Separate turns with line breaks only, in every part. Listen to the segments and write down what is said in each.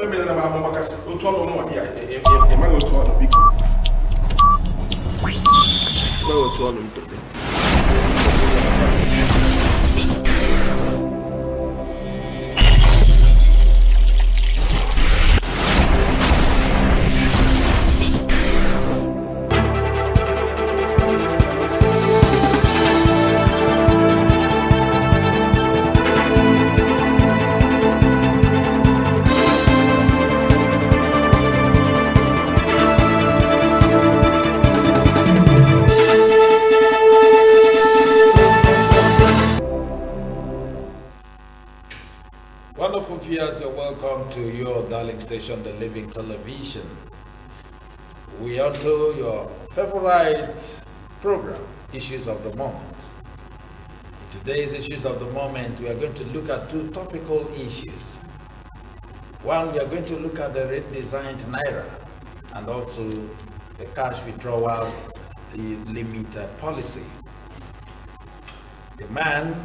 emere na ahụ makasị otu ọnụ nwa ya ịmaghị otu ọnụ biko ịmaghị otu ọnụ ntobe
Wonderful viewers, you're welcome to your darling station, The Living Television. We are to your favorite program, Issues of the Moment. In today's Issues of the Moment, we are going to look at two topical issues. One, we are going to look at the redesigned Naira and also the cash withdrawal limit policy. The man,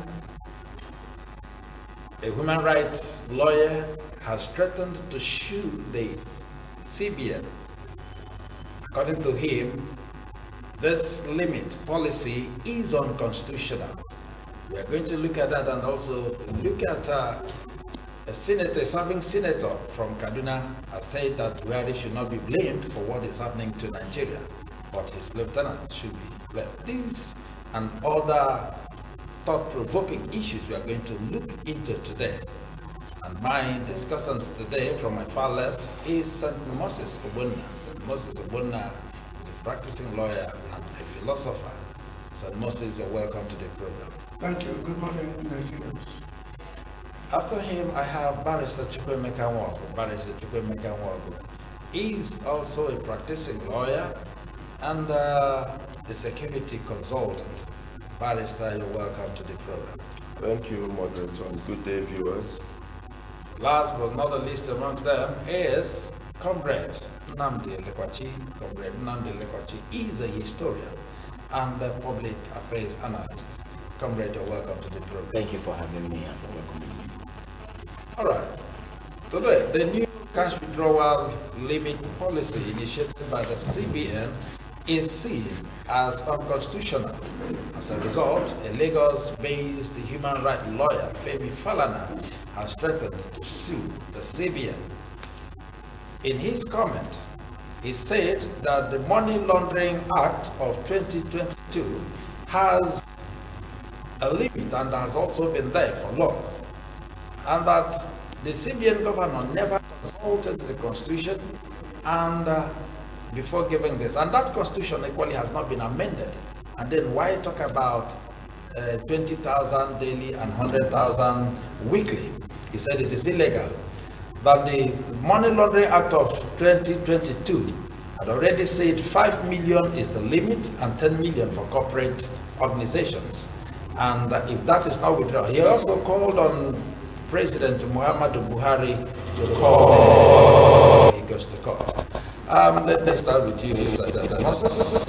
a human rights lawyer, has threatened to sue the CBN. According to him, this limit policy is unconstitutional. We are going to look at that and also look at a senator, a serving senator from Kaduna has said that Buhari should not be blamed for what is happening to Nigeria, but his lieutenant should be blamed. These and other thought-provoking issues we are going to look into today. And my discussants today from my far left is St. Moses Ogbonna. St. Moses Ogbonna is a practicing lawyer and a philosopher. St. Moses, you're welcome to the program.
Thank you. Good morning, Nigerians.
After him, I have Barrister Chukwemeka Nwagu. Barrister Chukwemeka Nwagu is also a practicing lawyer and a security consultant. Barrister, you're welcome to the program.
Thank you, moderator, and good day, viewers.
Last but not the least amongst them is Comrade Nnamdi Elekwachi. Comrade Nnamdi Elekwachi is a historian and a public affairs analyst. Comrade, you're welcome to the program.
Thank you for having me and for welcoming me.
All right. Today, the new cash withdrawal limit policy initiated by the CBN is seen as unconstitutional. As a result, a Lagos-based human rights lawyer, Femi Falana, has threatened to sue the CBN. In his comment, he said that the Money Laundering Act of 2022 has a limit and has also been there for long, and that the CBN governor never consulted the Constitution and before giving this, and that Constitution equally has not been amended. And then why talk about 20,000 daily and 100,000 weekly? He said it is illegal. But the Money Laundering Act of 2022 had already said 5 million is the limit and 10 million for corporate organizations. And if that is not withdrawn, he also called on President Muhammadu Buhari to call he goes to court. Let me start with you, Mr. Moses.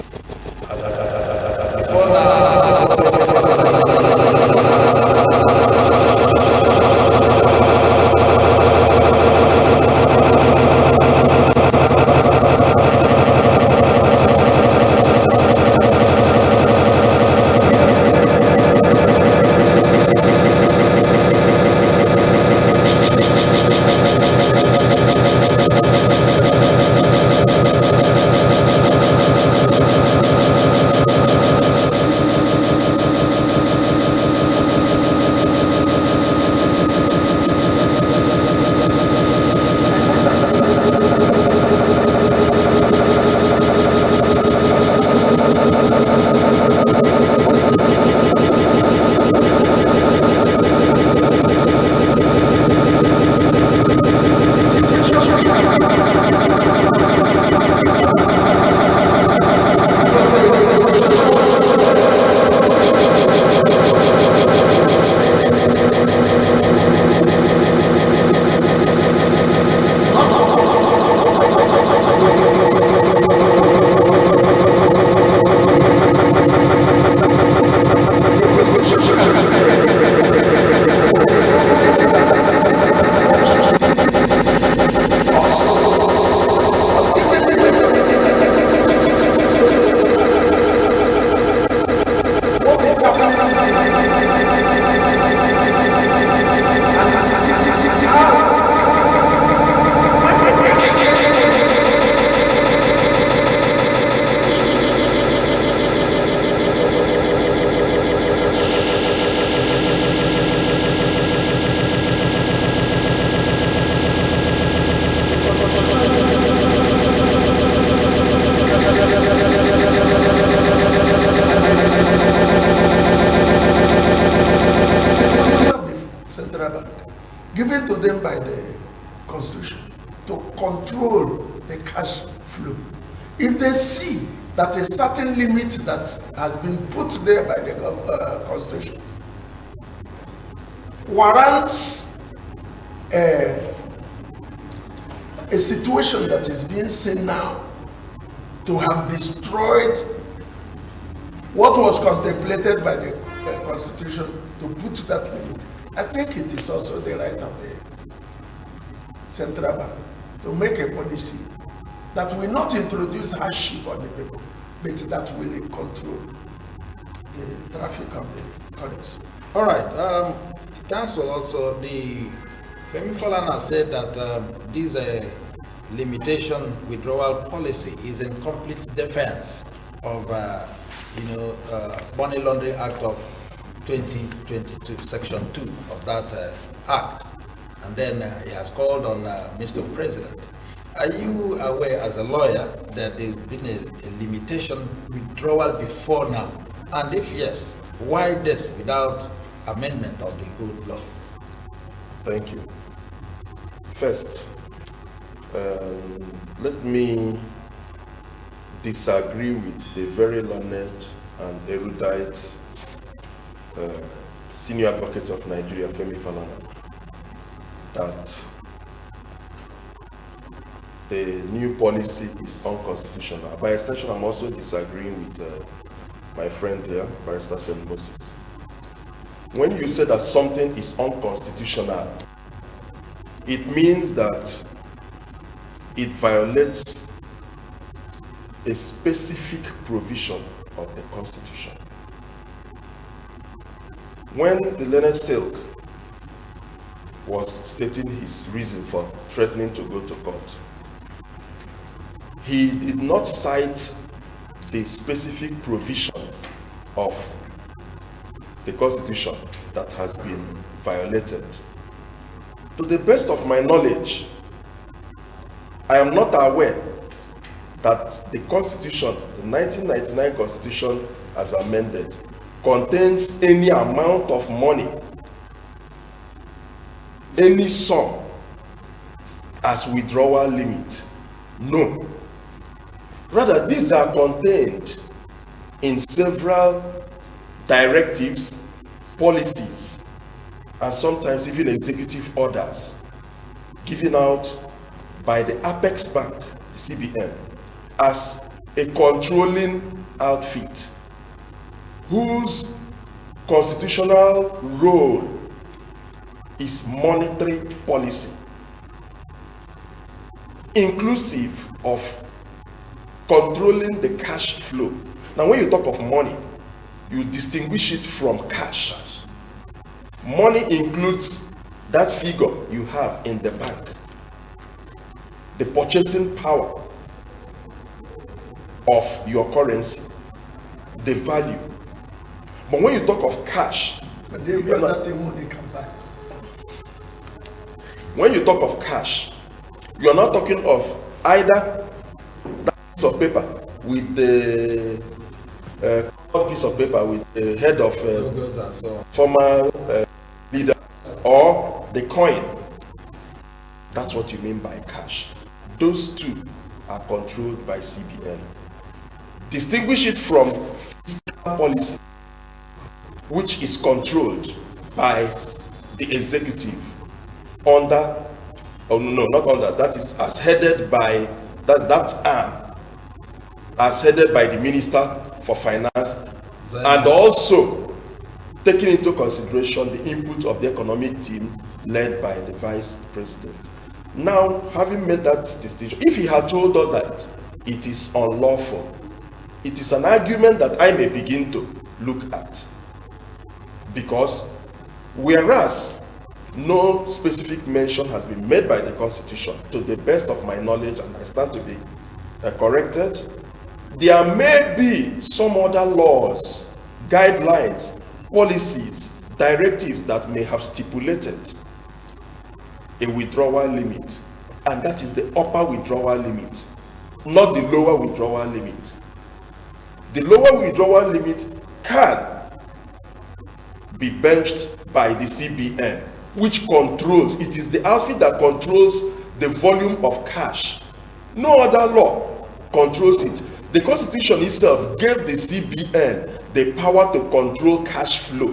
Constitution to control the cash flow. If they see that a certain limit that has been put there by the Constitution warrants a situation that is being seen now to have destroyed what was contemplated by the Constitution to put that limit, I think it is also the right of the central bank to make a policy that will not introduce hardship on the people, but that will control the traffic of the currency.
All right. Council also, the Femi Falana said that this limitation withdrawal policy is in complete defense of Money Laundering Act of 2022, Section 2 of that act. And then he has called on Mr. President. Are you aware as a lawyer that there's been a limitation withdrawal before now? And if yes, why this without amendment of the old law?
Thank you. First, let me disagree with the very learned and erudite senior advocate of Nigeria, Femi Falana, that the new policy is unconstitutional. By extension, I'm also disagreeing with my friend here, Barrister Sam Moses. When you say that something is unconstitutional, it means that it violates a specific provision of the Constitution. When the learned Silk was stating his reason for threatening to go to court, he did not cite the specific provision of the Constitution that has been violated. To the best of my knowledge, I am not aware that the Constitution, the 1999 Constitution as amended, contains any amount of money, any sum as withdrawal limit. No. Rather, these are contained in several directives, policies, and sometimes even executive orders given out by the Apex Bank, the CBN, as a controlling outfit whose constitutional role is monetary policy, inclusive of controlling the cash flow. Now, when you talk of money, you distinguish it from cash. Money includes that figure you have in the bank, the purchasing power of your currency, the value. But when you talk of cash,
But they got that thing when they come back.
when you talk of cash, you are not talking of either that piece of paper with the piece of paper with the head of
Logos and so on.
former leader, or the coin. That's what you mean by cash. Those two are controlled by CBN. Distinguish it from fiscal policy, which is controlled by the executive under, oh no, not under, that is as headed by, that arm, as headed by the Minister for Finance, and also taking into consideration the input of the economic team led by the Vice President. Now, having made that distinction, if he had told us that it is unlawful, it is an argument that I may begin to look at. Because whereas no specific mention has been made by the Constitution, to the best of my knowledge, and I stand to be corrected, there may be some other laws, guidelines, policies, directives that may have stipulated a withdrawal limit, and that is the upper withdrawal limit, not the lower withdrawal limit. The lower withdrawal limit can be benched by the CBN, which controls, it is the outfit that controls the volume of cash. No other law controls it. The Constitution itself gave the CBN the power to control cash flow,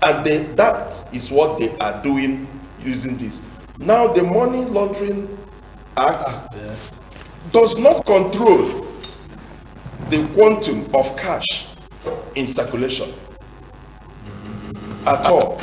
and that is what they are doing using this. Now, the Money Laundering Act does not control the quantum of cash in circulation at all.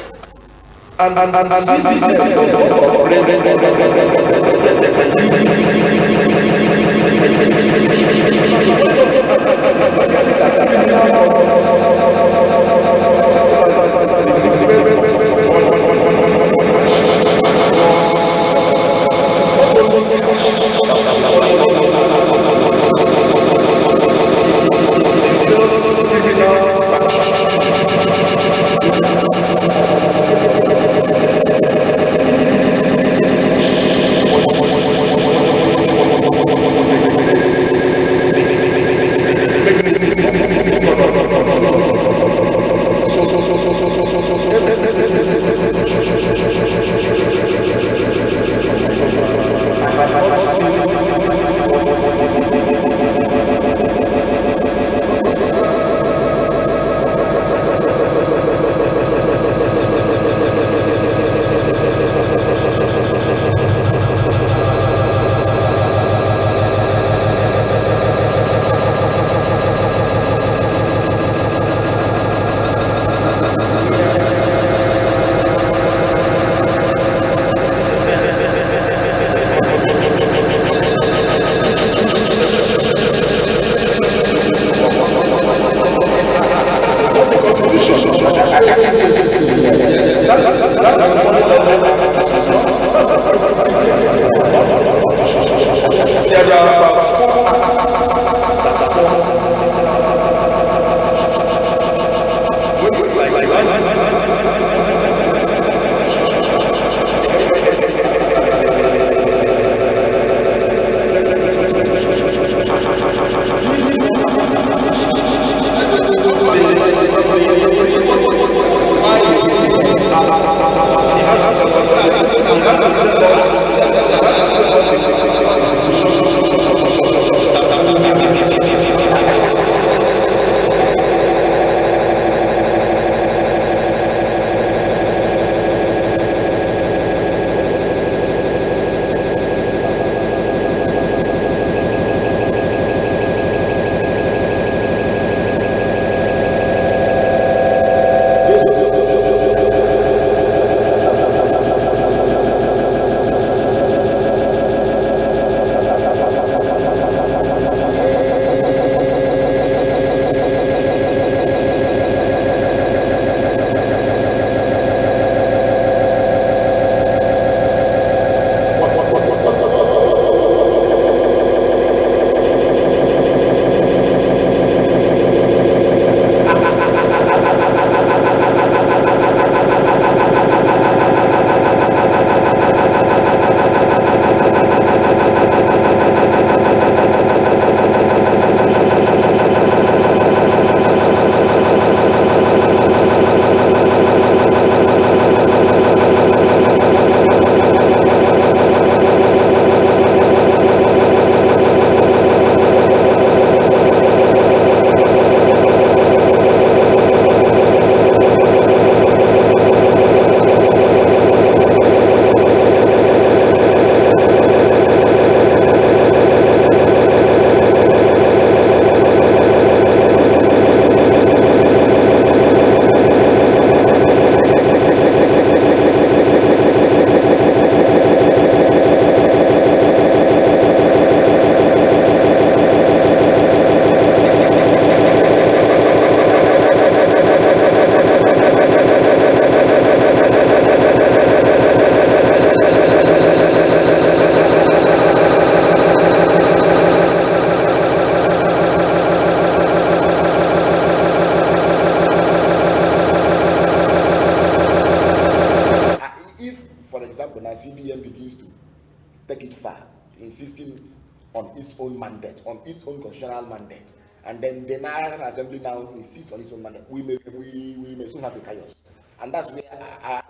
on its own mandate, on its own constitutional mandate, and then the National Assembly now insists on its own mandate, we may soon have a chaos. And that's where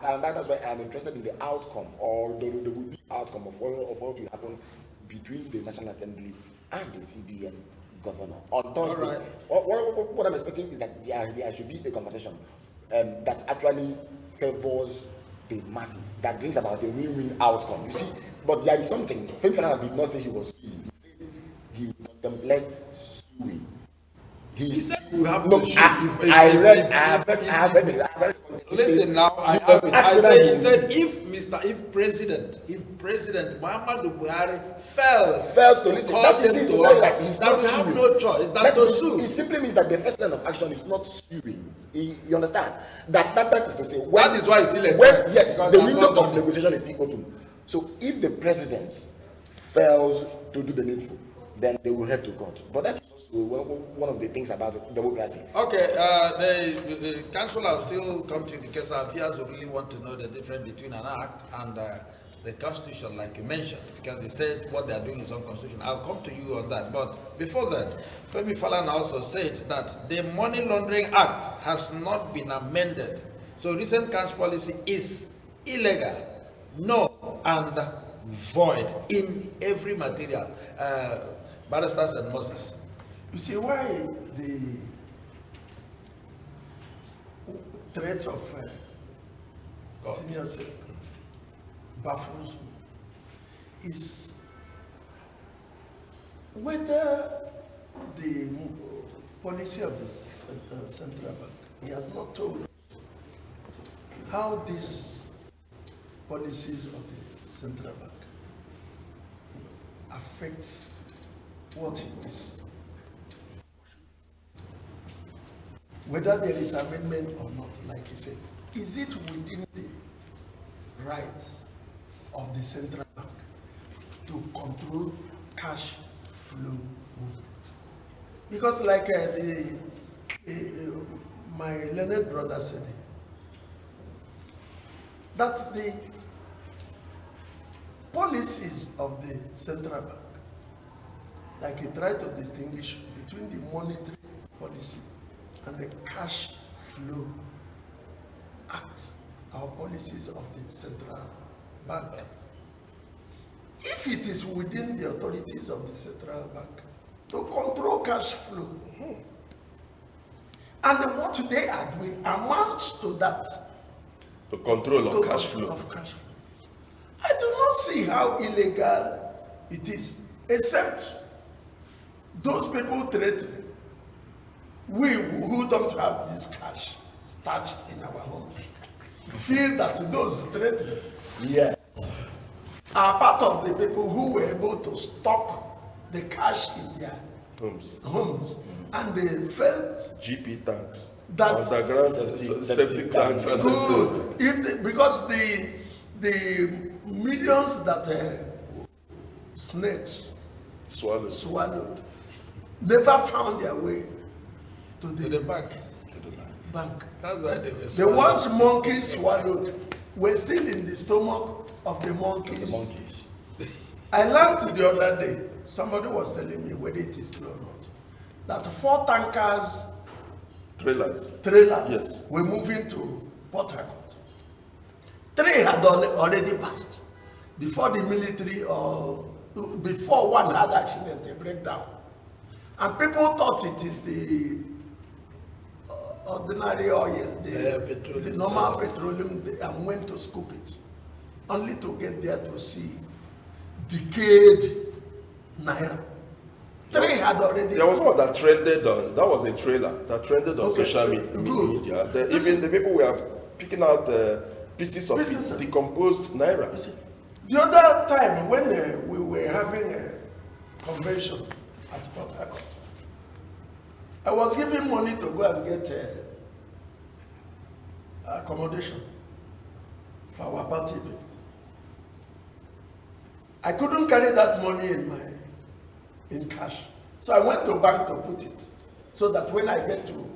that's why I'm interested in the outcome, or the will be outcome of what will happen between the National Assembly and the CBN governor on Thursday.
All right.
What I'm expecting is that there should be a conversation that actually favors the masses, that brings about a win-win outcome. You see, but there is something. Femi did not say he was suing. He said he would contemplate suing.
He said we have
No,
to shoot.
I have read it.
Listen now, I
He was
have it.
asked
I
whether
said,
he
he
would-
said, if President Muhammadu Buhari fails
to listen,
call
that is
them
it,
to
to tell you
order,
that he's not
we have
suing.
no choice than to sue.
It simply means that the first line of action is not suing. You understand? That is to say,
That is why it's still a
when,
threat,
yes,
because
the
I'm
window
not
of
done.
negotiation is still open. So if the president fails to do the needful, then they will head to court. But that is also one of the things about democracy.
Okay, the council have still come to the case. Our peers who really want to know the difference between an act and the constitution, like you mentioned, because they said what they are doing is unconstitutional. I'll come to you on that. But before that, Femi Falana also said that the Money Laundering Act has not been amended. So recent cash policy is illegal, null, and void in every material. Barristers and Moses.
You see why the threat of senior baffles me is whether the policy of the central bank, he has not told us how these policies of the central bank affects what it is. Whether there is amendment or not, like you said, is it within the rights of the central bank to control cash flow movement? Because like my learned brother said, that the policies of the central bank, like he tried to distinguish between the monetary policy and the cash flow act, our policies of the central bank. If it is within the authorities of the central bank to control cash flow, and what they are doing amounts to that.
The control of
To
cash
control
flow.
of cash flow. I do not see how illegal it is, except those people threatening. We who don't have this cash stashed in our home feel that those threatening, yes, are part of the people who were able to stock the cash in their homes, and they felt
GP tanks.
that
Underground septic tanks. And
good because the millions that snakes swallowed never found their way to the
bank.
bank.
That's why they were
The
swallowed.
ones monkeys swallowed were still in the stomach of the monkeys. I learned the other day, somebody was telling me whether it is true or not, that 4 tankers,
trailers.
trailers were moving to Port Harcourt. 3 had already passed before the military, or before one had accident, a breakdown. And people thought it is the ordinary oil, the normal petroleum, and went to scoop it, only to get there to see decayed naira. 3 had already.
There was one that trended on, that was a trailer that trended on
Okay,
social
good.
media.
Listen.
Even the people were picking out pieces of
Pieces
it,
of-
decomposed naira.
You see, the other time when we were having a convention at Port Harcourt, I was giving money to go and get accommodation for our party people. I couldn't carry that money in cash, so I went to bank to put it, so that when I get to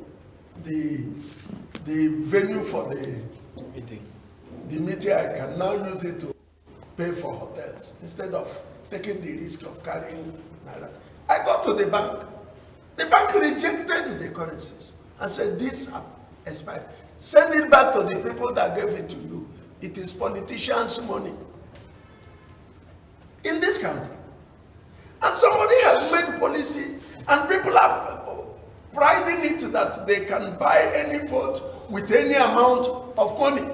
the venue for the meeting, I can now use it to pay for hotels instead of taking the risk of carrying naira. I got to the bank. The bank rejected the currencies and said, "These have expired." Send it back to the people that gave it to you. It is politicians' money in this country. And somebody has made policy, and people are priding it that they can buy any vote with any amount of money.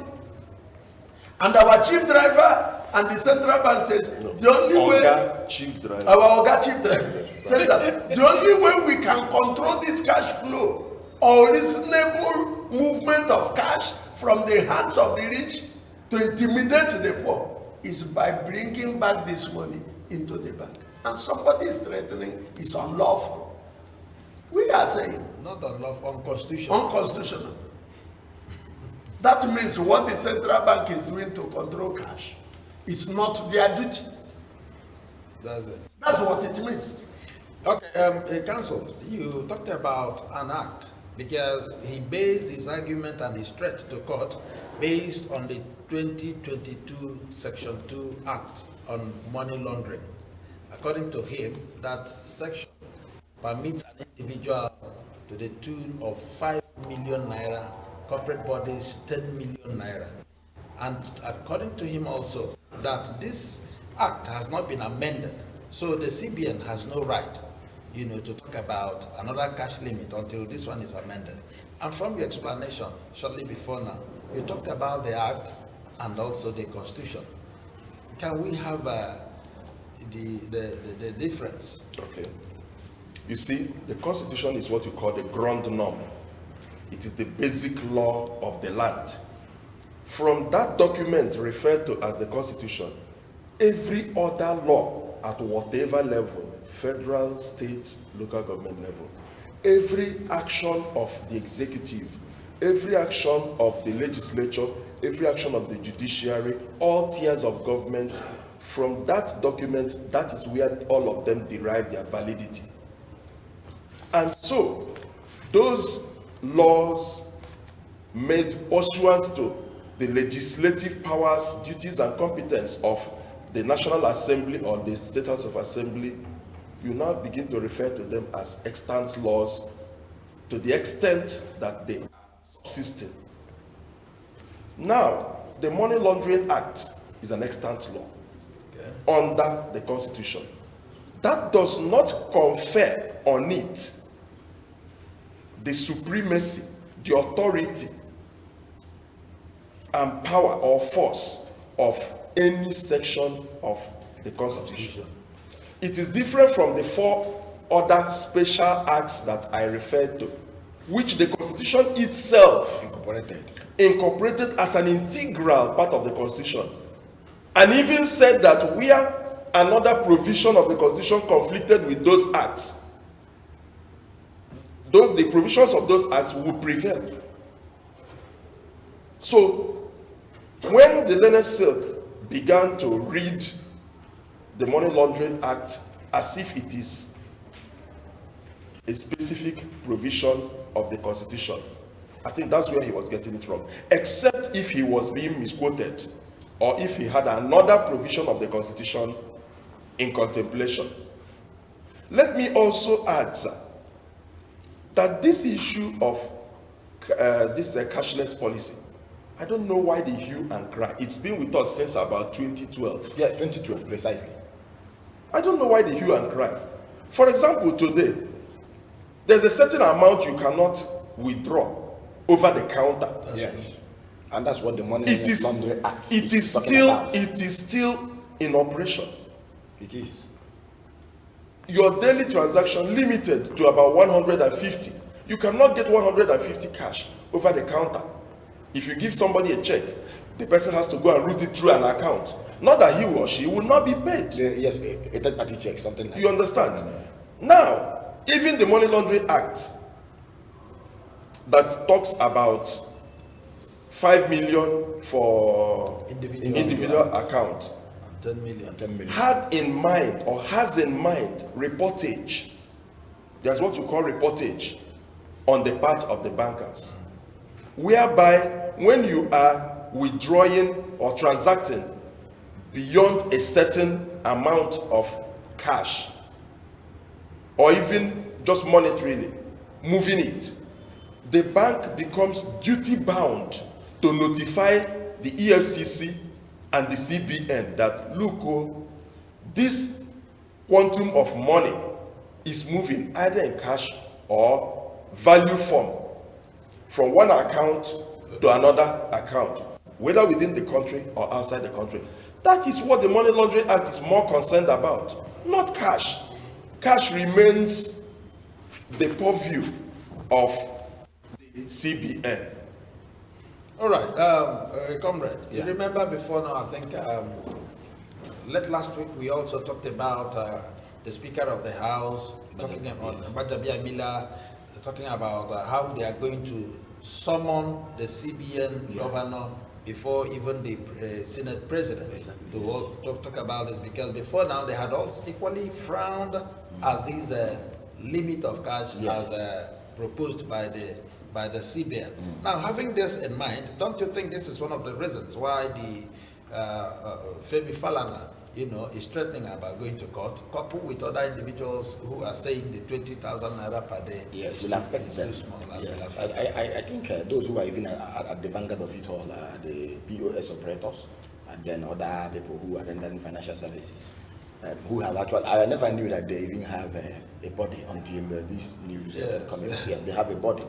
And our chief driver and the central bank says the only way
Oga chief driver.
our Oga chief driver says that the only way we can control this cash flow or reasonable movement of cash from the hands of the rich to intimidate the poor is by bringing back this money into the bank. And somebody is threatening it's unlawful. We are saying
Not unlawful, unconstitutional.
unconstitutional. That means what the central bank is doing to control cash is not their duty.
That's it.
That's what it means.
Okay, Counsel, you talked about an act because he based his argument and his threat to court based on the 2022 Section 2 Act on money laundering. According to him, that section permits an individual to the tune of 5 million naira, corporate bodies 10 million naira. And according to him also, that this act has not been amended, so the CBN has no right, to talk about another cash limit until this one is amended. And from your explanation shortly before now, you talked about the act and also the constitution. Can we have the difference?
Okay. You see, the constitution is what you call the grand norm. It is the basic law of the land. From that document referred to as the constitution, every other law at whatever level, federal, state, local government level, every action of the executive, every action of the legislature, every action of the judiciary, all tiers of government, from that document, that is where all of them derive their validity. And so, those laws made pursuant to the legislative powers, duties, and competence of the National Assembly or the State House of Assembly, you now begin to refer to them as extant laws to the extent that they are subsisting. Now, the Money Laundering Act is an extant law under the Constitution. That does not confer on it the supremacy, the authority, and power or force of any section of the Constitution. It is different from the 4 other special acts that I referred to, which the Constitution itself incorporated as an integral part of the Constitution, and even said that where another provision of the Constitution conflicted with those acts, the provisions of those acts would prevail. So, when the learned Silk began to read the Money Laundering Act as if it is a specific provision of the Constitution, I think that's where he was getting it wrong. Except if he was being misquoted, or if he had another provision of the Constitution in contemplation. Let me also add, sir, that this issue of this cashless policy, I don't know why the hue and cry. It's been with us since about 2012.
Yeah, 2012, precisely.
I don't know why the hue and cry. For example, today, there's a certain amount you cannot withdraw over the counter.
Yes. And that's what the Money
It
Laundering Act
is still in operation.
It is.
Your daily transaction limited to about 150. You cannot get 150 cash over the counter. If you give somebody a check, the person has to go and route it through an account. Not that he or she will not be paid.
Yes, a third-party check, something like
You understand? Now, even the Money Laundering Act that talks about 5 million for individual account
10 million.
10 million.
had in mind or has in mind reportage. There's what you call reportage on the part of the bankers, whereby when you are withdrawing or transacting beyond a certain amount of cash, or even just monetarily moving it, the bank becomes duty bound to notify the EFCC and the CBN that, look, oh, this quantum of money is moving either in cash or value form from one account to another account, whether within the country or outside the country. That is what the Money Laundering Act is more concerned about, not cash. Cash remains the purview of the CBN.
All right, comrade, you
Yeah.
remember before now, I think last week we also talked about the Speaker of the House, talking about Bajabia Mila, talking about how they are going to summon the CBN governor before even the Senate president to talk about this, because before now they had also equally frowned at this limit of cash
Yes.
as proposed by the CBN. Now, having this in mind, don't you think this is one of the reasons why the Femi Falana, is threatening about going to court, coupled with other individuals who are saying the 20,000 naira per day
Yes, will affect
is
them.
too small and will
Yes.
affect
I think those who are even at the vanguard of it all are the POS operators and then other people who are rendering financial services. Who have actually, I never knew that they even have a body until this news
Yes,
coming.
yes.
Yes, they have a body.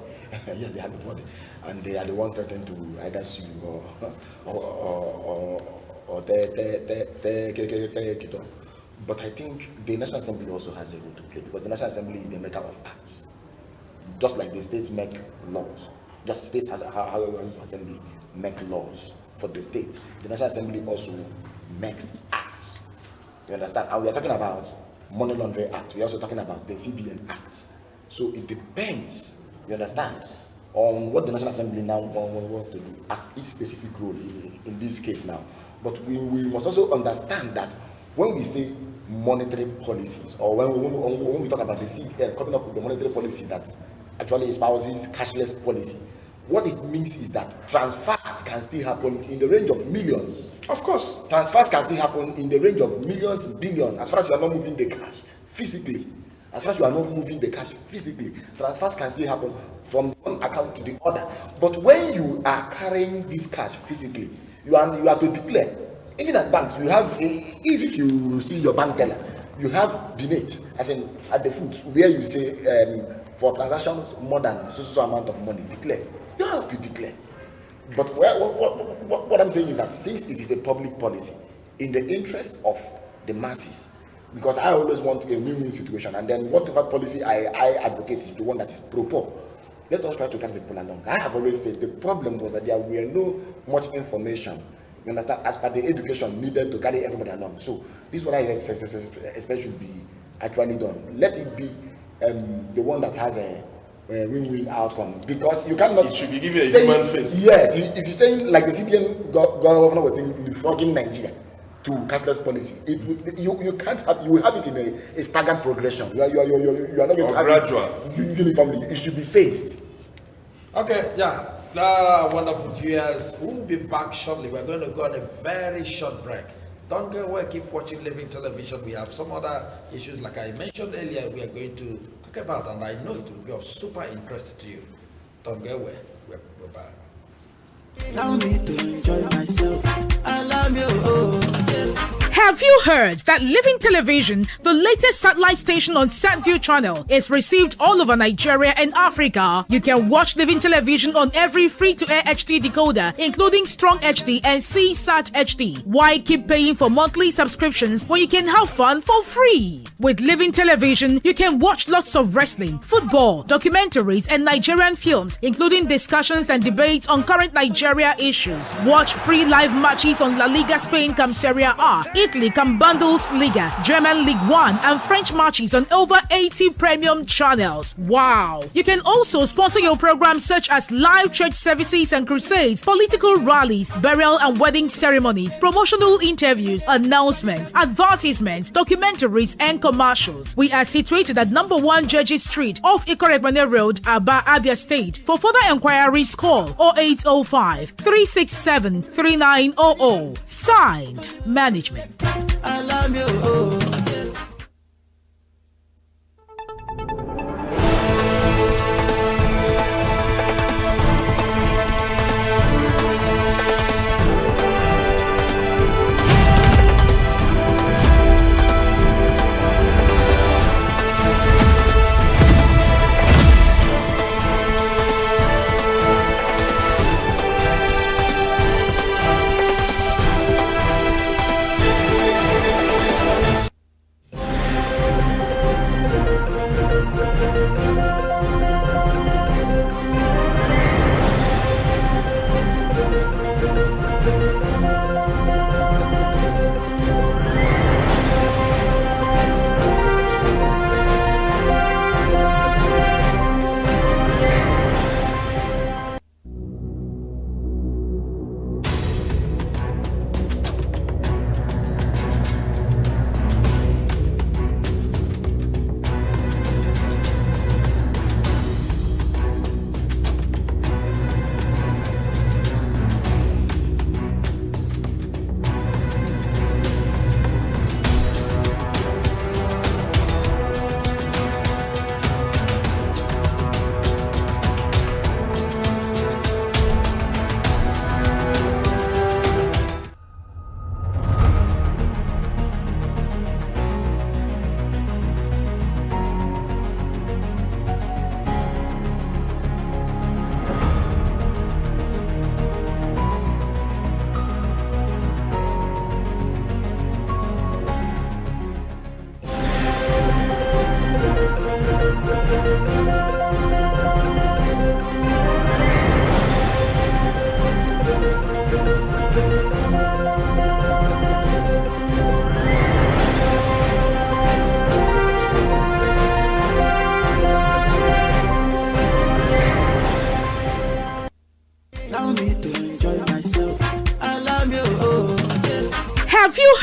Yes, they have a body, and they are the ones threatening to either sue or take it on. But I think the National Assembly also has a role to play, because the National Assembly is the maker of acts. Just like the states make laws, just states has how the National Assembly make laws for the state. The National Assembly also makes acts. You understand? And we are talking about Money Laundering Act. We are also talking about the CBN Act. So it depends, you understand, on what the National Assembly now wants to do as its specific role in this case now. But we must also understand that when we say monetary policies, or when we talk about the CBN coming up with the monetary policy that actually espouses cashless policy, what it means is that transfers can still happen in the range of millions.
Of course.
Transfers can still happen in the range of millions, billions, as far as you are not moving the cash physically. As far as you are not moving the cash physically, transfers can still happen from one account to the other. But when you are carrying this cash physically, you are to declare. Even at banks, you have, if you see your bank teller, you have the net, as in at the foot, where you say for transactions more than so amount of money, declare. You have to declare. But what I'm saying is that since it is a public policy, in the interest of the masses, because I always want a win-win situation, and then whatever policy I advocate is the one that is pro-poor. Let us try to carry people along. I have always said the problem was that there were no much information, you understand, as per the education needed to carry everybody along. So this is what I expect should be actually done. Let it be the one that has a win-win outcome, because you cannot.
It should be given a human face.
Yes, if you're saying like the CBN governor was saying, leapfrogging Nigeria to cashless policy, you can't have, you will have it in a staggered progression. You are not going to have
gradual.
it uniformly. It should be phased.
Okay, yeah. Wonderful viewers. We'll be back shortly. We're going to go on a very short break. Don't go away. Keep watching Living Television. We have some other issues, like I mentioned earlier, we are going to talk about, and I know it will be of super interest to you. Don't go away. We're back.
Allow me to enjoy myself. Allow me,
Have you heard that Living Television, the latest satellite station on SatView channel, is received all over Nigeria and Africa? You can watch Living Television on every free-to-air HD decoder, including Strong HD and CSAT HD. Why keep paying for monthly subscriptions when you can have fun for free? With Living Television, you can watch lots of wrestling, football, documentaries, and Nigerian films, including discussions and debates on current Nigeria issues. Watch free live matches on La Liga Spain come Serie A, Italy come Bundesliga, German League 1, and French matches on over 80 premium channels. Wow! You can also sponsor your programs such as live church services and crusades, political rallies, burial and wedding ceremonies, promotional interviews, announcements, advertisements, documentaries, and commercials. We are situated at number 1 Judges Street off Ikorekmane Road, Aba, Abia State. For further enquiries, call 0805 367 3900. Signed, Management.
allow me,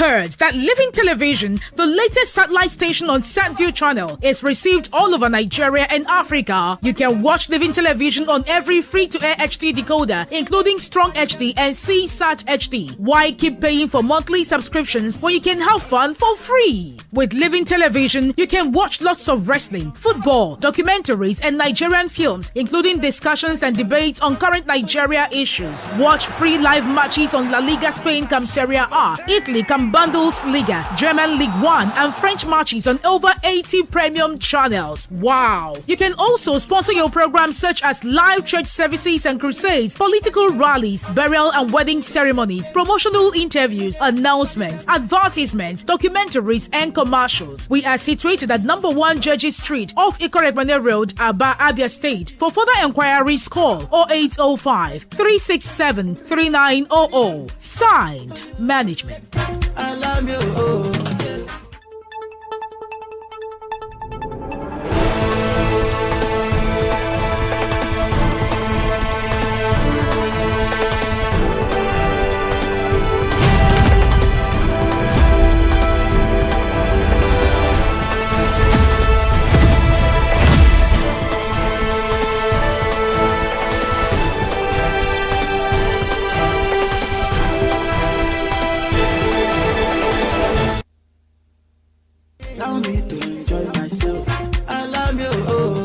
heard that Living Television, the latest satellite station on SatView channel, is received all over Nigeria and Africa? You can watch Living Television on every free-to-air HD decoder, including Strong HD and CSAT HD. Why keep paying for monthly subscriptions when you can have fun for free? With Living Television, you can watch lots of wrestling, football, documentaries, and Nigerian films, including discussions and debates on current Nigeria issues. Watch free live matches on La Liga Spain come Serie A, Italy come Bundesliga, German League 1, and French matches on over 80 premium channels. Wow! You can also sponsor your programs such as live church services and crusades, political rallies, burial and wedding ceremonies, promotional interviews, announcements, advertisements, documentaries, and commercials. We are situated at number 1 Judges Street off Ikoregbane Road, Aba, Abia State. For further enquiries, call 0805 367 3900. Signed, Management.
I love you. Oh. Allow me to enjoy myself. I love you. Oh.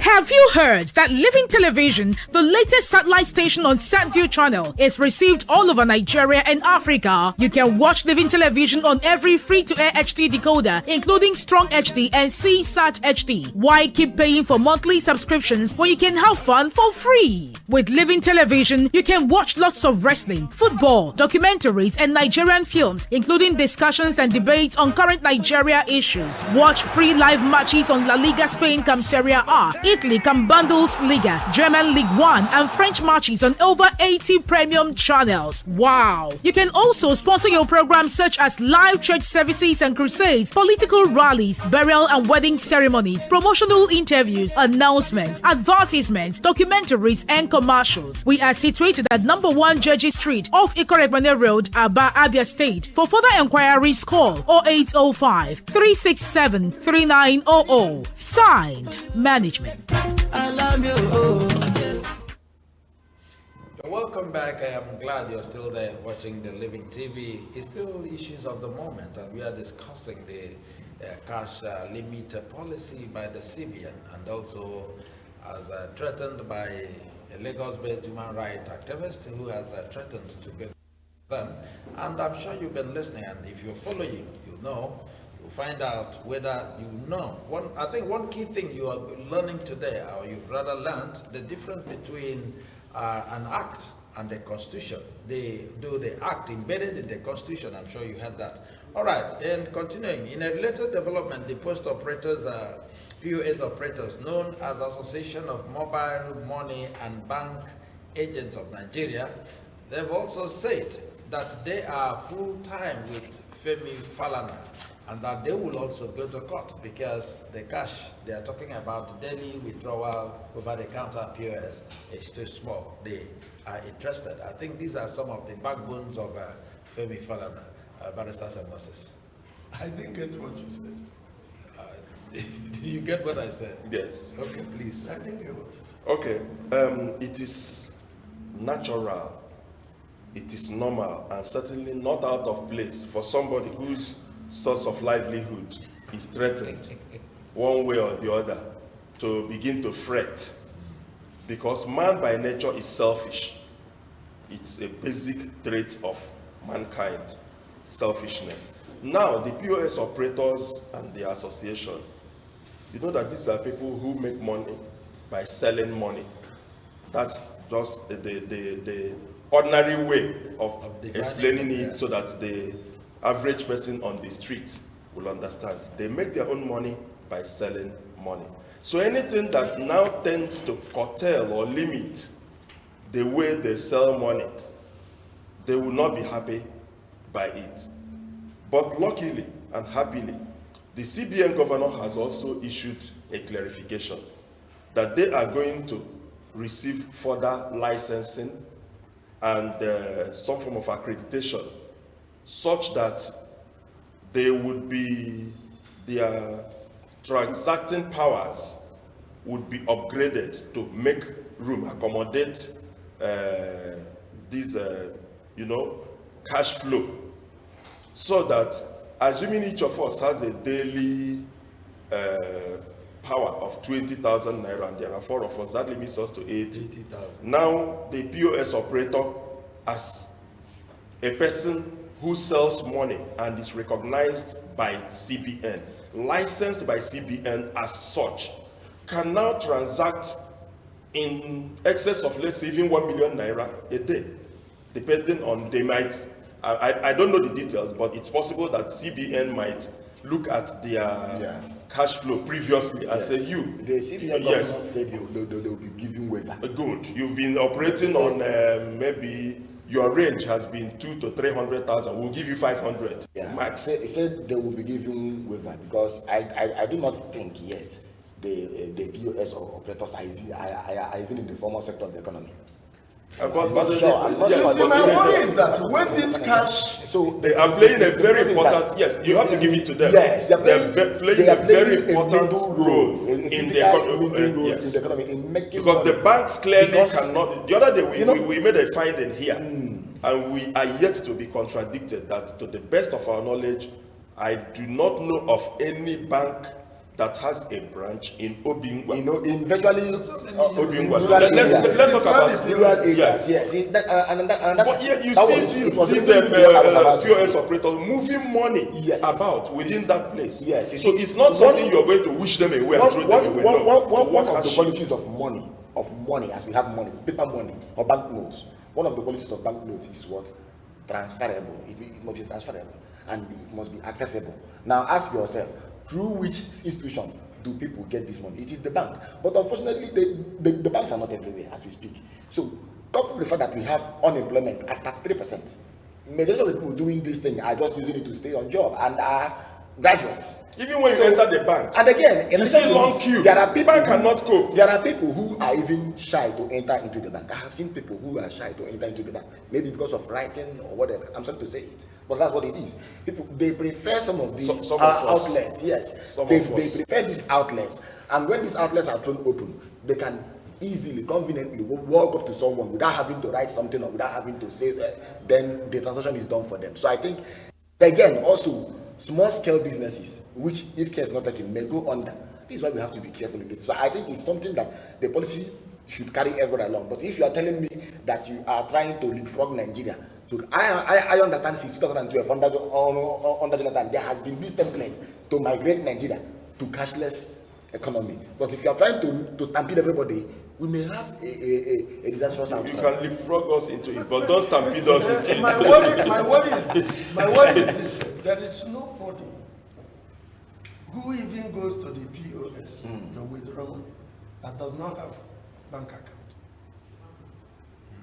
Have you heard that Living Television, the latest satellite station on SatView channel, is received all over Nigeria and Africa? You can watch Living Television on every free-to-air HD decoder, including Strong HD and CSAT HD. Why keep paying for monthly subscriptions when you can have fun for free? With Living Television, you can watch lots of wrestling, football, documentaries, and Nigerian films, including discussions and debates on current Nigeria issues. Watch free live matches on La Liga Spain come Serie A, Italy come Bundesliga, German League 1, and French matches on over 80 premium channels. Wow! You can also sponsor your programs such as live church services and crusades, political rallies, burial and wedding ceremonies, promotional interviews, announcements, advertisements, documentaries, and commercials. We are situated at number 1 Judges Street off Ikoregbane Road, Aba, Abia State. For further enquiries, call 0805 367 3900. Signed, Management.
I love you. Oh.
Welcome back. I am glad you're still there watching the Living TV. It's still issues of the moment, and we are discussing the cash limit policy by the CBN, and also as threatened by a Lagos-based human rights activist who has threatened to get them. And I'm sure you've been listening, and if you're following, you know, you'll find out whether you know. I think one key thing you are learning today, or you've rather learned, the difference between an act and the Constitution. They do the act embedded in the Constitution. I'm sure you heard that. All right, and continuing, in a related development, the post operators, POS operators, known as Association of Mobile Money and Bank Agents of Nigeria, they've also said that they are full-time with Femi Falana, and that they will also go to court because the cash they are talking about, daily withdrawal over the counter POS, is too small. They are interested. I think these are some of the backbones of Femi Falana, Barrister Sam Moses.
I didn't get what you said.
Do you get what I said?
Yes.
Okay, please.
I didn't get what you said.
Okay. It is natural, it is normal, and certainly not out of place for somebody whose source of livelihood is threatened one way or the other to begin to fret, because man by nature is selfish. It's a basic trait of mankind, selfishness. Now, the POS operators and the association, you know that these are people who make money by selling money. That's just the ordinary way of explaining it, so that the average person on the street will understand. They make their own money by selling money. So anything that now tends to curtail or limit the way they sell money, they will not be happy by it. But luckily and happily, the CBN governor has also issued a clarification that they are going to receive further licensing and some form of accreditation such that they would be, their transacting powers would be upgraded to make room, accommodate this, cash flow, so that assuming each of us has a daily power of 20,000 naira, and there are 4 of us, that limits us to 80,000. Now the POS operator, as a person who sells money and is recognized by CBN, licensed by CBN as such, can now transact in excess of, let's say, even 1 million naira a day, depending on, they might, I don't know the details, but it's possible that CBN might look at their cash flow previously and say, the
CBN government said they will be giving waiver.
Good. You've been operating on maybe your range has been 200,000 to 300,000. We'll give you 500 max.
He said they will be giving waiver, because I do not think yet the POS operators are even in the formal sector of the economy.
My worry is that when this cash,
so they are playing a very important, you have to give it to them.
Yes,
they are playing a very important role in the economy,
in making
because
money.
The banks clearly cannot. The other day we made a finding here, and we are yet to be contradicted. That, to the best of our knowledge, I do not know of any bank that has a branch in Obingwa.
In virtually
Obingwa. Let's talk about
rural areas. Yes.
But yet you see these POS operators moving money about within that place.
Yes.
So it's not something you're going to wish them away and throw them away.
One of the qualities of money, as we have money, paper money or banknotes. One of the qualities of banknotes is what? Transferable. It must be transferable, and it must be accessible. Now ask yourself, through which institution do people get this money? It is the bank. But unfortunately, the banks are not everywhere as we speak. So, coupled with the fact that we have unemployment at 33%, majority of the people doing this thing are just using it to stay on job and are graduates.
Even when you enter the bank,
and again, in
you see long queue. There are people cannot cope.
There are people who are even shy to enter into the bank. I have seen people who are shy to enter into the bank, maybe because of writing or whatever. I'm sorry to say it, but that's what it is. People, they prefer some of these outlets. Yes, they prefer these outlets, and when these outlets are thrown open, they can easily, conveniently walk up to someone without having to write something or without having to say, then the transaction is done for them. So I think, again, also, small-scale businesses, which if care is not taken, may go under. This is why we have to be careful in this. So I think it's something that the policy should carry everyone along. But if you are telling me that you are trying to leapfrog Nigeria, I understand since 2012 under Jonathan, there has been this template to migrate Nigeria to cashless economy. But if you are trying to stampede everybody, we may have a disastrous outcome.
You can leapfrog us into it, but don't stampede us into it.
My worry is this. There is nobody who even goes to the POS to withdraw money that does not have bank account.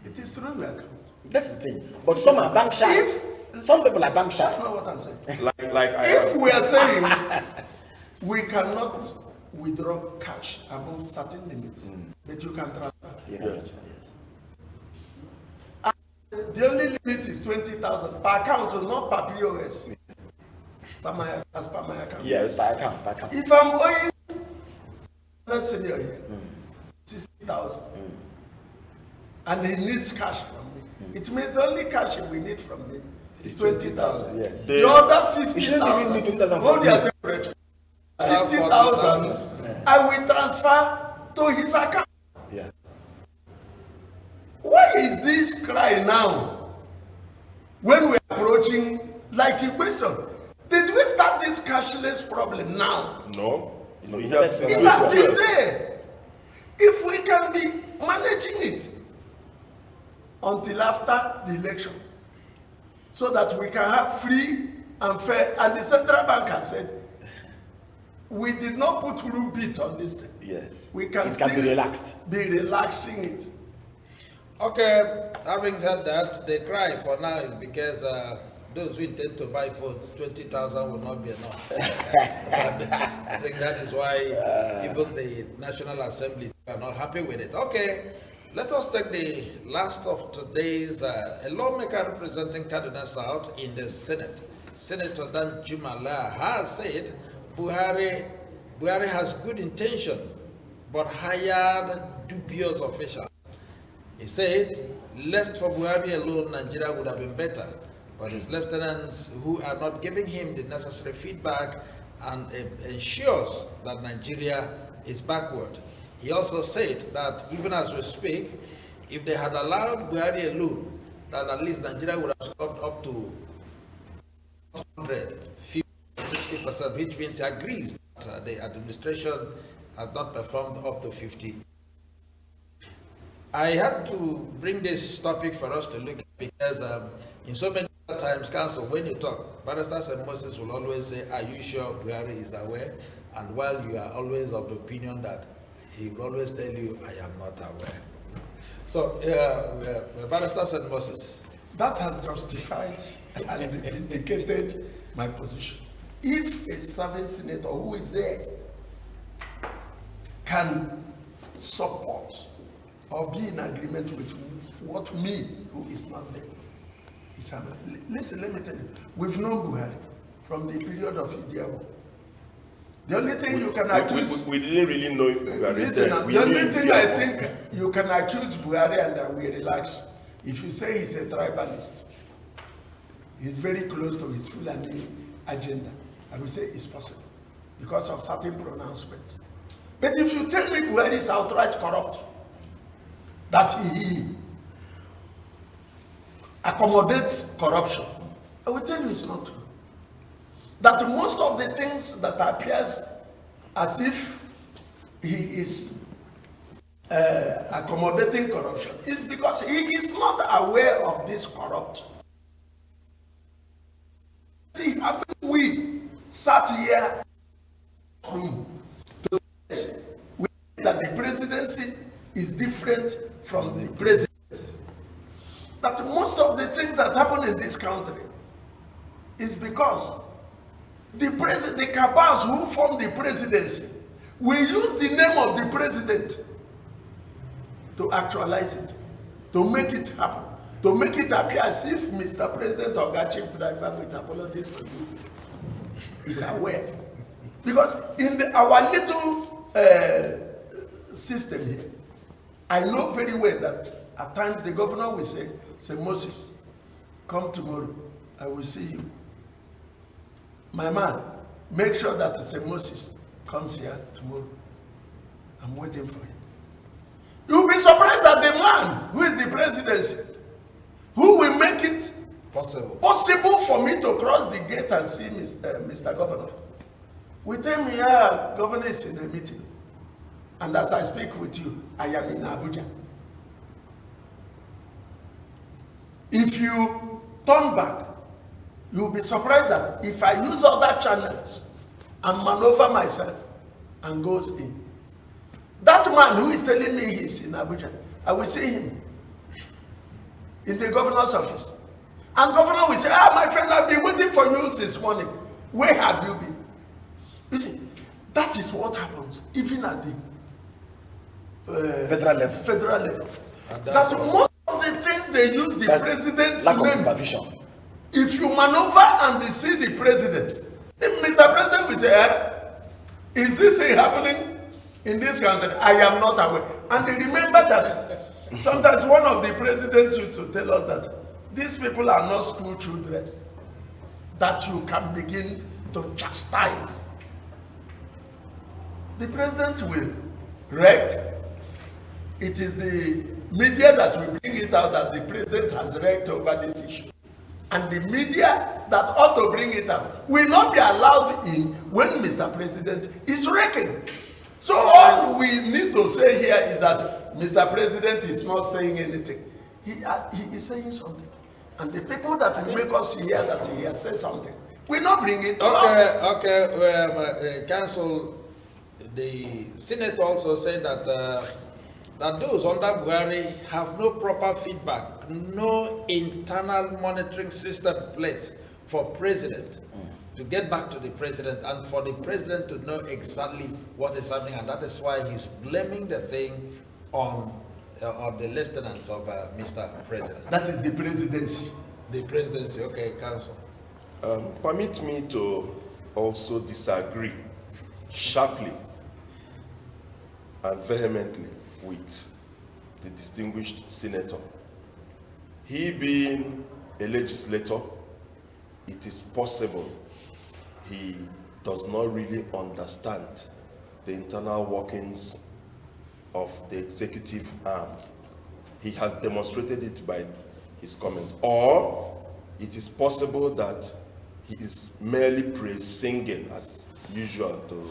It is through the account.
That's the thing. But some are bank shy. Some people are bank shy.
That's not what I'm saying.
Like
if we are saying we cannot withdraw cash above certain limits, but you can transfer.
Yes.
The only limit is 20,000 per account, not per POS. As per my account.
Yes, per account.
If I'm owing, let's say here, 60,000, and he needs cash from me, it means the only cash he will need from me is 20,000.
Yes.
The other 50,000, hold your temperature. 50,000, I will transfer to his account.
Yeah.
Why is this cry now? When we're approaching, like a question, did we start this cashless problem now?
No.
It has been there. If we can be managing it until after the election, so that we can have free and fair, and the central bank has said, we did not put rule bit on this thing.
Yes.
We can
it can be relaxed.
Be relaxing it.
Okay, having said that, the cry for now is because those who intend to buy votes, 20,000 will not be enough. I think that is why even the National Assembly are not happy with it. Okay, Let us take the last of today's, a lawmaker representing Kaduna South in the Senate, Senator Dan Jumala, has said Buhari has good intention, but hired dubious officials. He said, left for Buhari alone, Nigeria would have been better, but his lieutenants who are not giving him the necessary feedback and ensures that Nigeria is backward. He also said that even as we speak, if they had allowed Buhari alone, that at least Nigeria would have stopped up to 60%, which means he agrees that the administration has not performed up to 50%. I had to bring this topic for us to look at because in so many times, Council, when you talk, Barrister St. Moses will always say, are you sure Buhari is aware? And while you are always of the opinion that he will always tell you, I am not aware. So, Barrister St. Moses.
That has justified and vindicated my position. If a serving senator who is there can support or be in agreement with what me, who is not there, is listen, let me tell you, we've known Buhari from the period of Idi Amin. The only thing you can accuse...
We didn't really know Buhari.
Listen, the only thing I think you can accuse Buhari and that we relax, if you say he's a tribalist, he's very close to his Fulani agenda, I will say it's possible because of certain pronouncements. But if you tell me Buhari is outright corrupt, that he accommodates corruption, I will tell you it's not true. That most of the things that appears as if he is accommodating corruption is because he is not aware of this corrupt. See, haven't we sat here to say that the presidency is different from the president? That most of the things that happen in this country is because the cabals who form the presidency will use the name of the president to actualize it, to make it happen, to make it appear as if Mr. President or the chief driver, with apologies to you, is aware. Because in our little system here, I know very well that at times the governor will say Moses, come tomorrow, I will see you. My man, make sure that St. Moses comes here tomorrow. I'm waiting for him. You'll be surprised that the man who is the presidency, who will make it possible for me to cross the gate and see Mr. Governor, will tell me, yeah, Governor is in a meeting. And as I speak with you, I am in Abuja. If you turn back, you'll be surprised that if I use other channels and maneuver myself and goes in, that man who is telling me he's in Abuja, I will see him in the governor's office. And governor will say, my friend, I've been waiting for you since morning. Where have you been? You see, that is what happens even at the federal level. That most of the things they use the president's name. If you maneuver and see the president, then Mr. President will say, is this thing happening in this country? I am not aware. And they remember that sometimes one of the presidents used to tell us that these people are not school children that you can begin to chastise. The president will wreck. It is the media that will bring it out that the president has wrecked over this issue. And the media that ought to bring it out will not be allowed in when Mr. President is wrecking. So all we need to say here is that Mr. President is not saying anything. He is saying something. And the people that will make us hear that he has said something will not bring it out.
Okay, Council, the Senate also said that that those under Buhari have no proper feedback, no internal monitoring system in place for president to get back to the president and for the president to know exactly what is happening, and that is why he's blaming the thing on or the lieutenant of Mr. President?
That is the presidency.
The presidency, okay, counsel.
Permit me to also disagree sharply and vehemently with the distinguished senator. He being a legislator, it is possible he does not really understand the internal workings of the executive arm. He has demonstrated it by his comment. Or it is possible that he is merely singing as usual to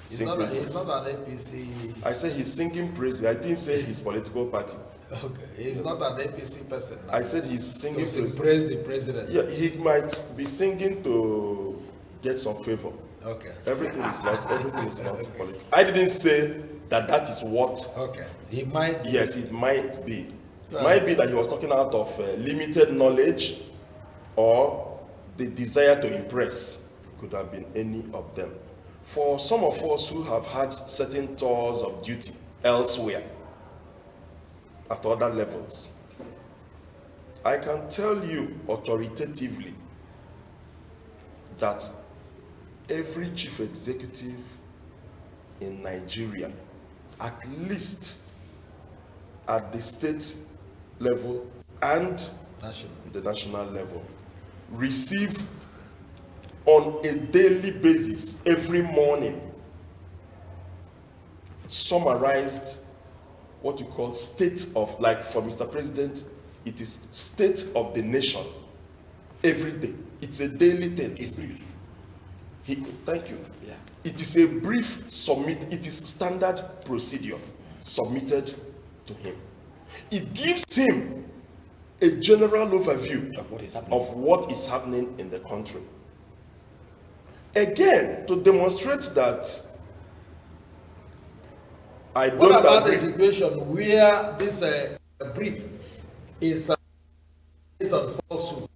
He's
sing
not,
praises.
he's not an APC.
I said he's singing praise. I didn't say his political party.
Okay, he's not an APC person.
I said he's singing
to
praise.
praise the president.
Yeah, he might be singing to get some favor.
Okay.
Everything is not political. I didn't say that is what.
Okay. He might.
Yes, it might be.
Well,
Might be that he was talking out of limited knowledge or the desire to impress. It could have been any of them. For some of us who have had certain tours of duty elsewhere, at other levels, I can tell you authoritatively that every chief executive in Nigeria, at least at the state level and the national level, receive on a daily basis, every morning, summarized what you call state of, like for Mr. President, it is state of the nation every day. It's a daily thing.
It's brief.
Thank you.
Yeah.
It is a brief it is standard procedure submitted to him. It gives him a general overview
Of what is happening.
of what is happening in the country. Again, to demonstrate that I
What
don't
about
agree.
the situation where this brief is based on falsehood?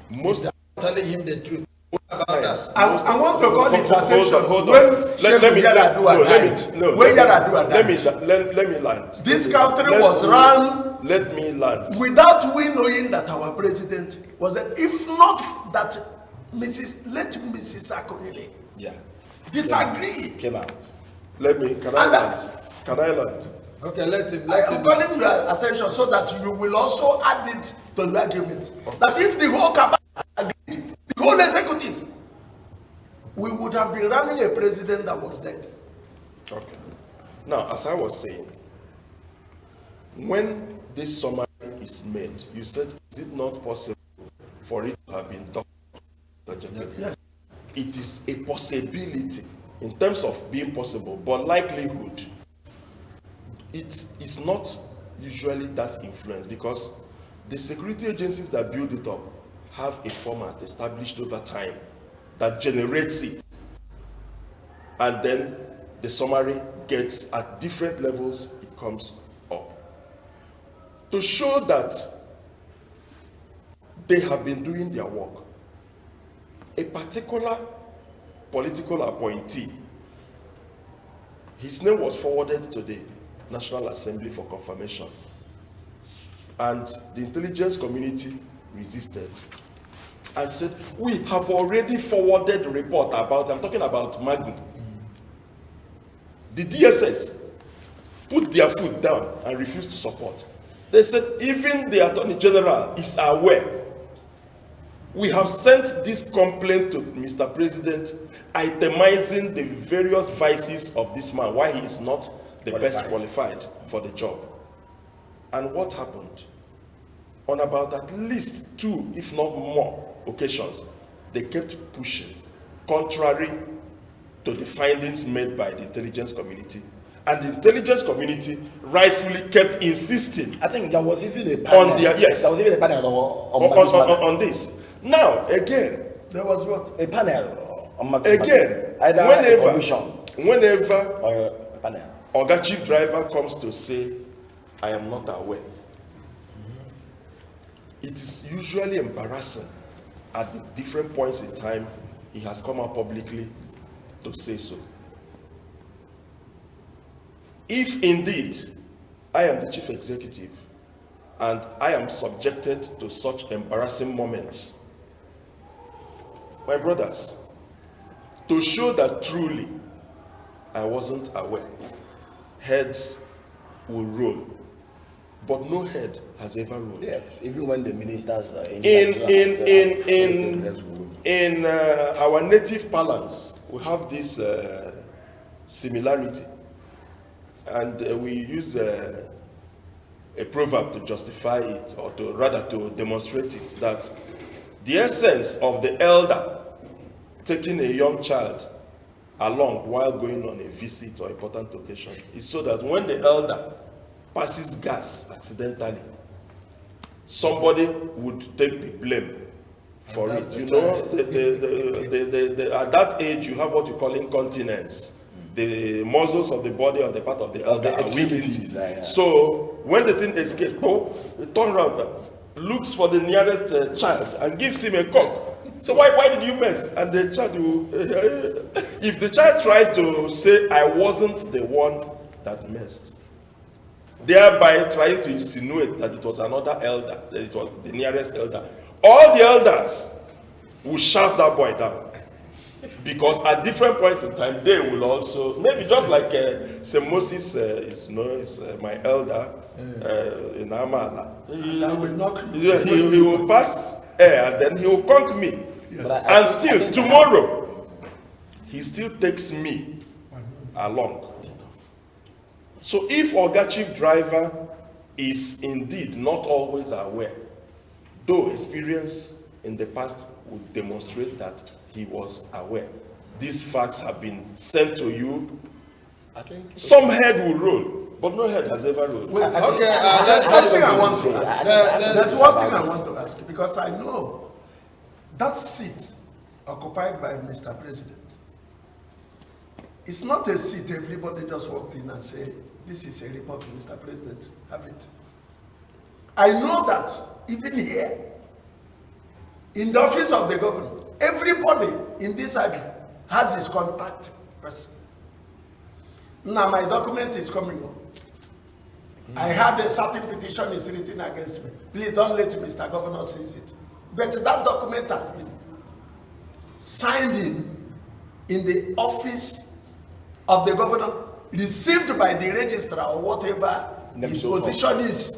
Most
Telling him the truth. What about
times,
that?
I want to call his
Hold on,
attention
hold on.
when
Let me
Yaradua died. When Yaradua died,
let me land.
this country was run
Let me land.
without we knowing that our president was there. If not that Mrs. Akonile
Yeah.
disagreed.
Came out.
Can I land? Can I land?
Okay, let him.
I
Let
am
him.
calling your attention so that you will also add it to the argument. That if the whole cabinet agreed, the whole executive, we would have been running a president that was dead.
Okay. Now, as I was saying, when this summary is made, you said, is it not possible for it to have been done?
Yes.
It is a possibility in terms of being possible, but likelihood, it is not usually that influence because the security agencies that build it up have a format established over time that generates it, and then the summary gets at different levels, it comes up. To show that they have been doing their work, a particular political appointee, his name was forwarded to the National Assembly for confirmation, and the intelligence community resisted and said, we have already forwarded the report about, I'm talking about Magni. The DSS put their foot down and refused to support. They said even the Attorney General is aware. We have sent this complaint to Mr. President, itemizing the various vices of this man, why he is not the best qualified for the job. And what happened? On about at least 2, if not more, occasions, they kept pushing, contrary to the findings made by the intelligence community. And the intelligence community rightfully kept insisting.
I think there was even a panel.
On their, yes.
There was even a panel on
this. Now, again,
There was what?
a panel on
again,
either a commission
whenever
or a panel.
Oga Chief Driver comes to say, I am not aware, it is usually embarrassing at the different points in time he has come out publicly to say so. If indeed I am the chief executive, and I am subjected to such embarrassing moments. My brothers, to show that truly I wasn't aware, heads will roll, but no head has ever rolled.
Yes, even when the ministers are
in our native parlance, we have this similarity, and we use a proverb to justify it, or to rather to demonstrate it, that the essence of the elder taking a young child along while going on a visit or important occasion is so that when the elder passes gas accidentally, somebody would take the blame for it. You know, at that age, you have what you call incontinence. The muscles of the body on the part of the elder are weakened. So when the thing escapes, it turns around, looks for the nearest child and gives him a cock. So why did you mess? And the child will, if the child tries to say, I wasn't the one that messed, thereby trying to insinuate that it was another elder, that it was the nearest elder, all the elders will shout that boy down. Because at different points in time, they will also, maybe just like St. Moses is my elder in Amala. He will pass air and then he will conk me. And still, tomorrow, he still takes me along. So if Oga Chief Driver is indeed not always aware, though experience in the past would demonstrate that he was aware, these facts have been sent to you,
I think
some head will roll, but no head has ever rolled.
Wait,
Okay,
there's something I want to
say.
ask.
There's
There's one thing I want to ask you, because I know that seat occupied by Mr. President, it's not a seat everybody just walked in and say, this is a report to Mr. President, have it. I know that even here, in the office of the governor, everybody in this IB has his contact person. Now my document is coming on. I had a certain petition is written against me. Please don't let Mr. Governor see it. But that document has been signed in the office of the governor, received by the registrar or whatever his position is.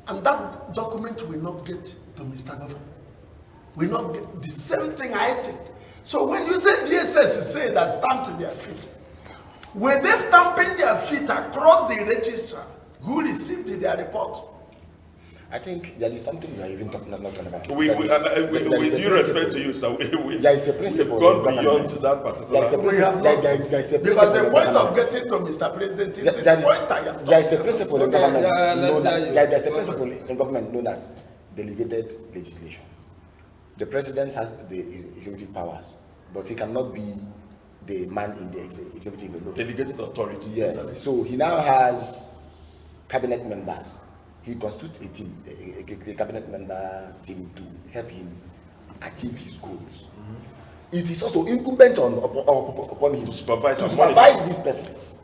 And that document will not get to Mr. Governor. Will not get the same thing, I think. So when you say DSS is saying that stamped their feet, were they stamping their feet across the registrar who received their report?
I think there is something we are even talking about.
With due respect to you, sir,
there is a principle.
We've gone beyond that particular.
There is a principle.
Because the point of getting to Mr. President is the point I am.
There is a principle in government. There is a
Go
principle in government known as delegated legislation. The president has the executive powers, but he cannot be the man in the executive alone.
Delegated authority.
Yes. So he now has cabinet members. He constitutes a team, a cabinet member team to help him achieve his goals. It is also incumbent upon him
To supervise
these persons.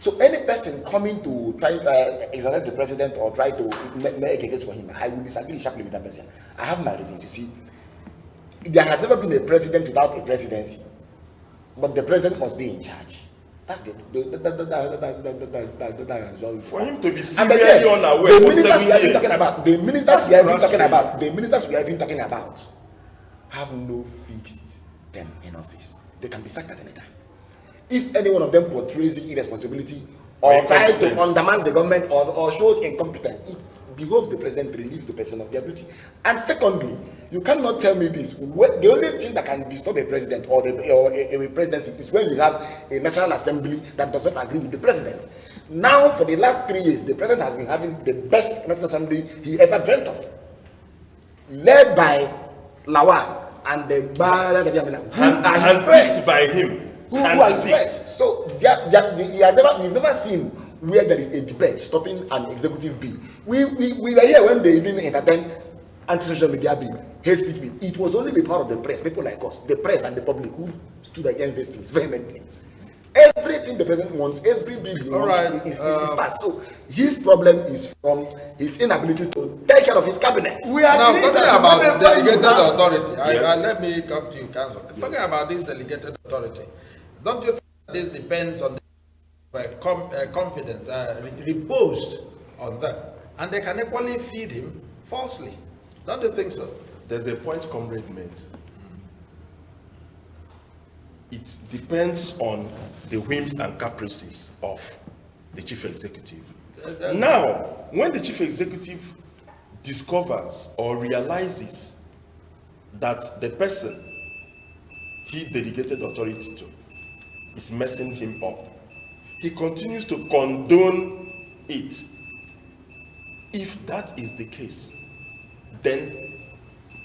So any person coming to try to exonerate the president or try to make a case for him, I will disagree sharply with that person. I have my reasons. You see, there has never been a president without a presidency, but the president must be in charge. That's
for him to be seriously unaware for 7 years.
The ministers we are even talking about have no fixed term in office. They can be sacked at any time. If any one of them portrays irresponsibility or tries to undermine the government or shows incompetence, it behoves the president to relieve the person of their duty. And secondly, you cannot tell me this. The only thing that can disturb a president or a presidency is when you have a National Assembly that does not agree with the president. Now, for the last 3 years, the president has been having the best National Assembly he ever dreamt of, led by Lawal and the
handpicked by him.
Who are his friends? So we've never seen where there is a debate stopping an executive bill. We were here when they even entertained anti-social media bill, hate speech bill. It was only the power of the press, people like us, the press and the public, who stood against these things vehemently. Everything the president wants, every bill he wants
right,
is passed. So his problem is from his inability to take care of his cabinet.
We are
Now, talking about delegated
authority.
authority,
Yes.
let me come to you, Council. Talking about this delegated authority, don't you think that this depends on the confidence reposed on them? And they can equally feed him falsely. Don't you think so?
There's a point comrade made. It depends on the whims and caprices of the chief executive. Now, when the chief executive discovers or realizes that the person he delegated authority to is messing him up, he continues to condone it. If that is the case, then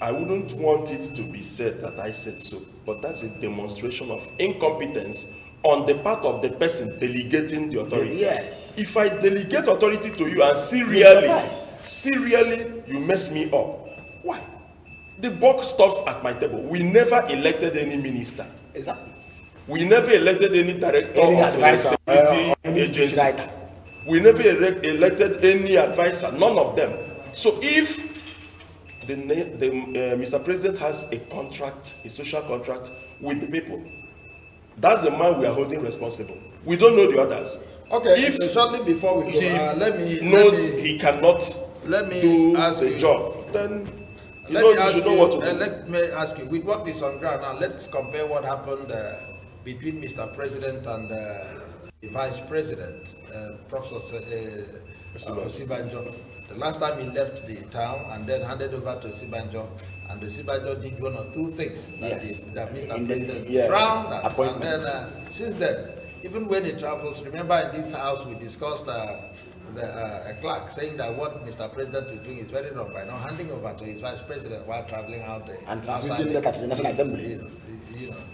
I wouldn't want it to be said that I said so, but that's a demonstration of incompetence on the part of the person delegating the authority.
Yes.
If I delegate authority to you and serially you mess me up, why? The buck stops at my table. We never elected any minister.
Exactly.
We never elected any director
Any
of
advisor,
a security
any
agency.
speechwriter.
We never elected any advisor, none of them. So if Mr. President has a contract, a social contract with the people, that's the man we are holding responsible. We don't know the others.
Okay,
If
so shortly before we go,
he knows he cannot do
ask
the
you,
job, then you
let
know what to do.
let me ask you, with what is on ground now, let's compare what happened between Mr. President and the Vice President, Professor Osibanjo. The last time he left the town and then handed over to Osibanjo, and Osibanjo did one or two things that, that Mr. President frowned at. And then since then, even when he travels, remember in this house we discussed a clerk saying that what Mr. President is doing is very wrong by not handing over to his vice president while traveling out there.
And transmitting letter to the National Assembly.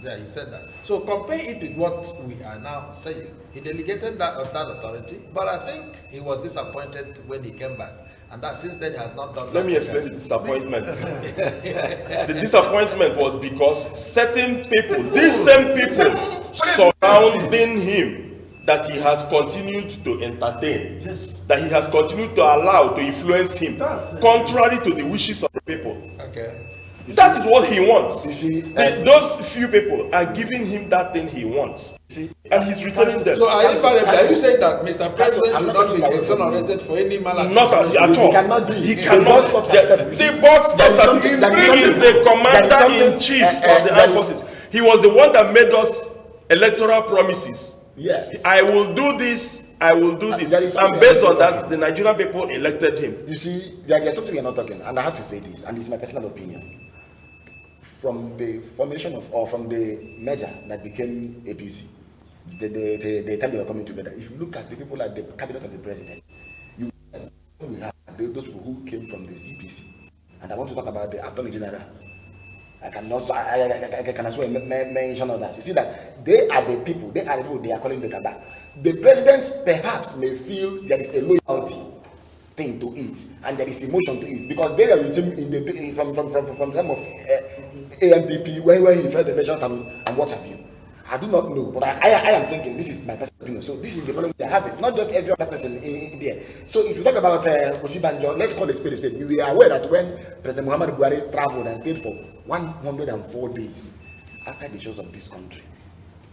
Yeah, he said that. So compare it with what we are now saying. He delegated that authority, but I think he was disappointed when he came back. And that since then he has not done.
Let me explain the disappointment. The disappointment was because certain people, these same people surrounding him, that he has continued to entertain, that he has continued to allow to influence him, contrary to the wishes of the people.
Okay.
That is what he wants.
You see,
Those few people are giving him that thing he wants. And he's returning them.
So are you saying that Mr. President should not be exonerated for any maladministration?
Not at all.
He cannot do it.
He cannot. The board stops at him. He is the commander-in-chief of the armed forces. He was the one that made us electoral promises.
Yes.
I will do this. I will do this. And based on that, the Nigerian people elected him.
You see, there's something you're not talking, and I have to say this, and this is my personal opinion. From the formation of, or from the merger that became APC, the time they were coming together, if you look at the people at the cabinet of the president, you will have those people who came from the CPC. And I want to talk about the Attorney General. I can also, I can as well mention others. You see that they are the people they are calling the Kanda. The president perhaps may feel there is a loyalty thing to it, and there is emotion to it, because they were with him in the from the time of AMPP when he fed the elections and what have you. I do not know, but I am thinking, this is my personal opinion. So this is the problem we are having, not just every other person in there. So if you talk about Osibanjo, let's call it spade a spade. We are aware that when President Muhammadu Buhari traveled and stayed for 104 days outside the shores of this country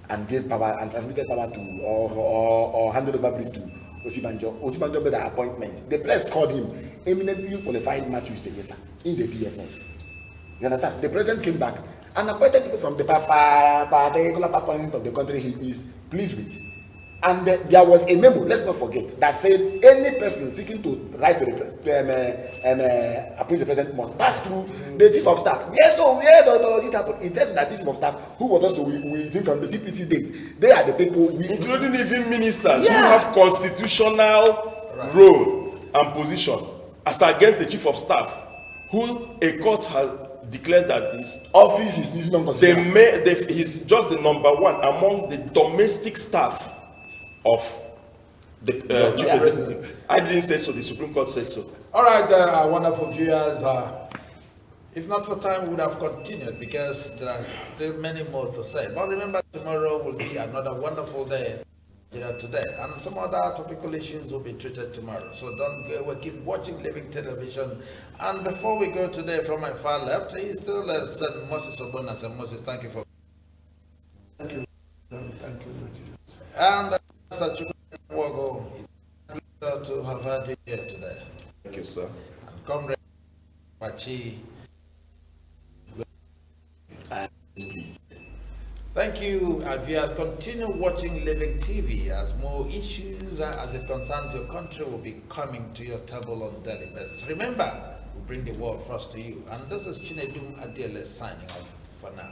and gave power and transmitted power to or handed over brief to Osibanjo made an appointment. The press called him eminently qualified Matthew Seyefa in the PSS. You understand? The president came back and appointed people from the particular point of the country he is pleased with. And there was a memo, let's not forget, that said any person seeking to write to the approach the president must pass through the chief of staff. Yes, so where does it happen? It tells you that this chief of staff, who was also with him from the CPC days, they are the people,
including even ministers who have constitutional role and position as against the chief of staff, who a court has declared that his
office is non-constitutional.
He's just the number one among the domestic staff of the chief executive. I didn't say so, the Supreme Court says so.
All right, wonderful viewers. If not for time, we would have continued because there are still many more to say. But remember, tomorrow will be another wonderful day today, and some other topical issues will be treated tomorrow. So don't go away, keep watching Living Television. And before we go today, from my far left, he's still St. Moses Obona. St. Moses, thank you for.
Thank you. Thank you, Nigerians.
And Mr. Chukwuwago, it's a pleasure to have had you here today.
Thank you, sir.
And Comrade Machi.
Please.
Thank you, viewers. Continue watching Living TV as more issues as it concerns your country will be coming to your table on a daily basis. Remember, we bring the world first to you. And this is Chinedum Adele signing off for now.